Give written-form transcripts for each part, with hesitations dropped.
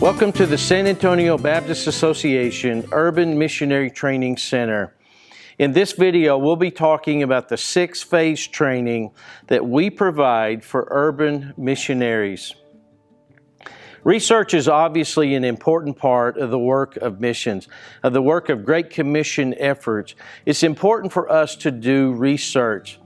Welcome to the San Antonio Baptist Association Urban Missionary Training Center. In this video, we'll be talking about the 6-phase training that we provide for urban missionaries. Research is obviously an important part of the work of missions, of the work of Great Commission efforts. It's important for us to do research.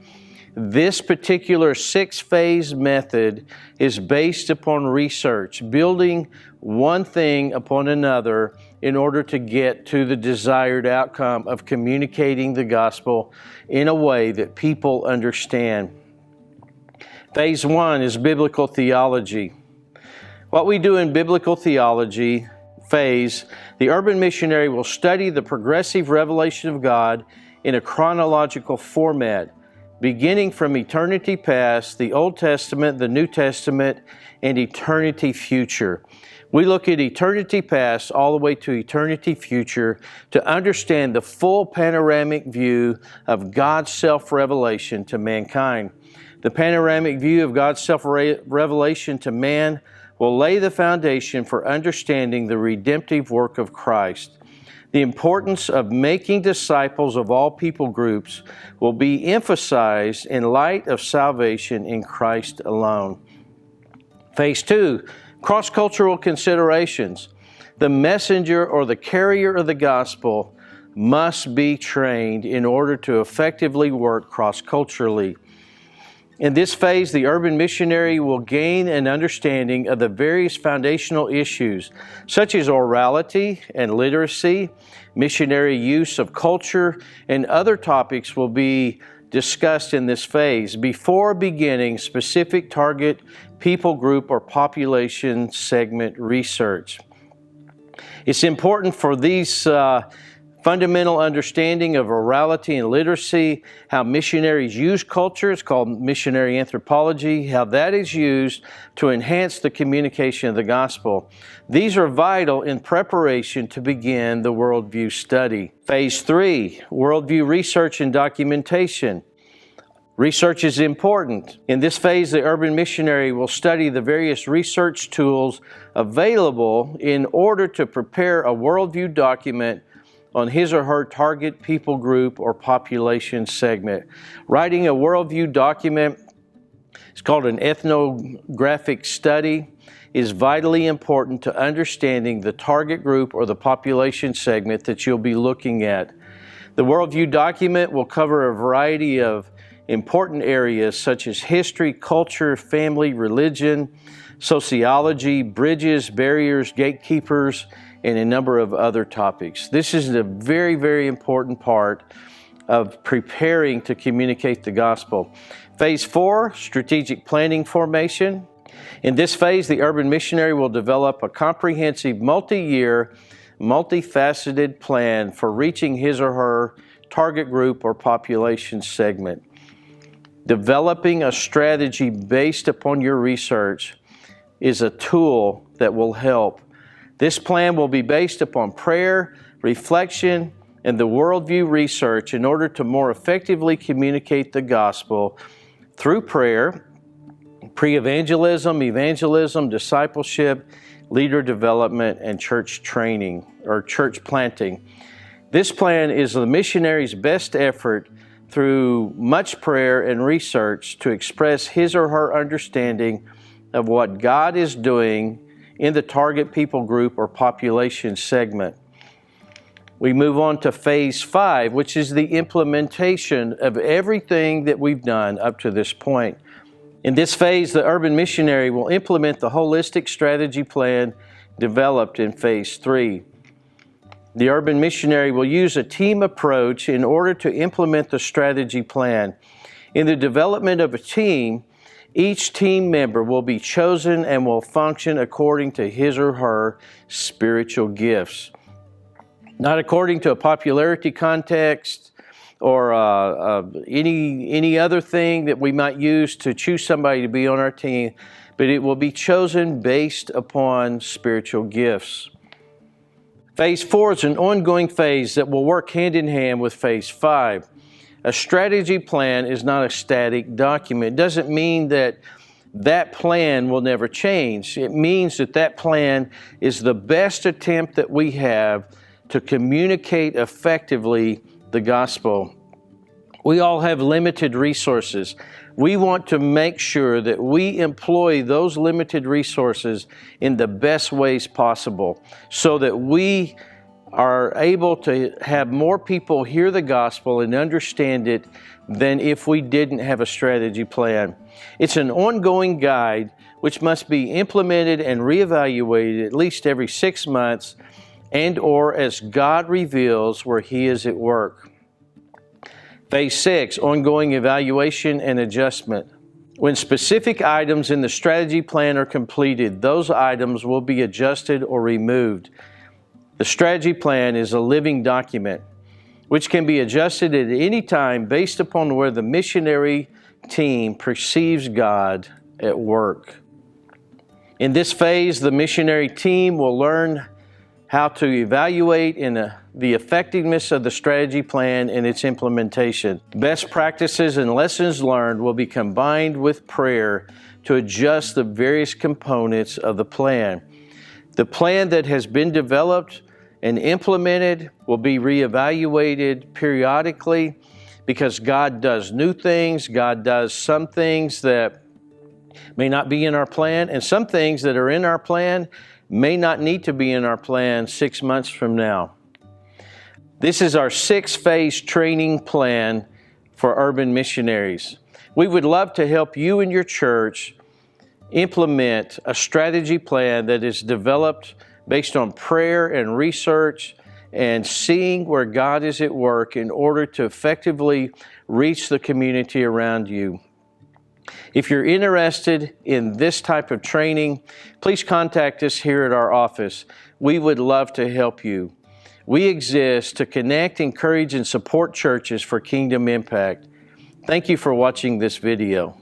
This particular 6-phase method is based upon research, building one thing upon another in order to get to the desired outcome of communicating the gospel in a way that people understand. Phase 1 is biblical theology. What we do in biblical theology phase, the urban missionary will study the progressive revelation of God in a chronological format, beginning from eternity past, the Old Testament, the New Testament, and eternity future. We look at eternity past all the way to eternity future to understand the full panoramic view of God's self-revelation to mankind. The panoramic view of God's self-revelation to man will lay the foundation for understanding the redemptive work of Christ. The importance of making disciples of all people groups will be emphasized in light of salvation in Christ alone. Phase 2, cross-cultural considerations. The messenger or the carrier of the gospel must be trained in order to effectively work cross-culturally. In this phase, the urban missionary will gain an understanding of the various foundational issues, such as orality and literacy, missionary use of culture, and other topics will be discussed in this phase before beginning specific target people group or population segment research. It's important for these fundamental understanding of orality and literacy, how missionaries use culture, it's called missionary anthropology, how that is used to enhance the communication of the gospel. These are vital in preparation to begin the Worldview study. Phase 3, Worldview research and documentation. Research is important. In this phase, the urban missionary will study the various research tools available in order to prepare a worldview document on his or her target people group or population segment. Writing a worldview document, it's called an ethnographic study, is vitally important to understanding the target group or the population segment that you'll be looking at. The worldview document will cover a variety of important areas such as history, culture, family, religion, sociology, bridges, barriers, gatekeepers, and a number of other topics. This is a very, very important part of preparing to communicate the gospel. Phase 4, strategic planning formation. In this phase, the urban missionary will develop a comprehensive, multi-year, multifaceted plan for reaching his or her target group or population segment. Developing a strategy based upon your research is a tool that will help. This plan will be based upon prayer, reflection, and the worldview research in order to more effectively communicate the gospel through prayer, pre-evangelism, evangelism, discipleship, leader development, and church training or church planting. This plan is the missionary's best effort through much prayer and research to express his or her understanding of what God is doing in the target people group or population segment. We move on to phase 5, which is the implementation of everything that we've done up to this point. In this phase, the urban missionary will implement the holistic strategy plan developed in phase 3. The urban missionary will use a team approach in order to implement the strategy plan. In the development of a team, each team member will be chosen and will function according to his or her spiritual gifts. Not according to a popularity context or any other thing that we might use to choose somebody to be on our team, but it will be chosen based upon spiritual gifts. Phase 4 is an ongoing phase that will work hand in hand with phase 5. A strategy plan is not a static document. It doesn't mean that that plan will never change. It means that that plan is the best attempt that we have to communicate effectively the gospel. We all have limited resources. We want to make sure that we employ those limited resources in the best ways possible so that we are able to have more people hear the gospel and understand it than if we didn't have a strategy plan. It's an ongoing guide which must be implemented and reevaluated at least every 6 months and or as God reveals where He is at work. Phase 6, ongoing evaluation and adjustment. When specific items in the strategy plan are completed, those items will be adjusted or removed. The strategy plan is a living document which can be adjusted at any time based upon where the missionary team perceives God at work. In this phase, the missionary team will learn how to evaluate the effectiveness of the strategy plan and its implementation. Best practices and lessons learned will be combined with prayer to adjust the various components of the plan. The plan that has been developed and implemented will be reevaluated periodically because God does new things. God does some things that may not be in our plan, and some things that are in our plan may not need to be in our plan 6 months from now. This is our 6-phase training plan for urban missionaries. We would love to help you and your church implement a strategy plan that is developed based on prayer and research and seeing where God is at work in order to effectively reach the community around you. If you're interested in this type of training, please contact us here at our office. We would love to help you. We exist to connect, encourage, and support churches for kingdom impact. Thank you for watching this video.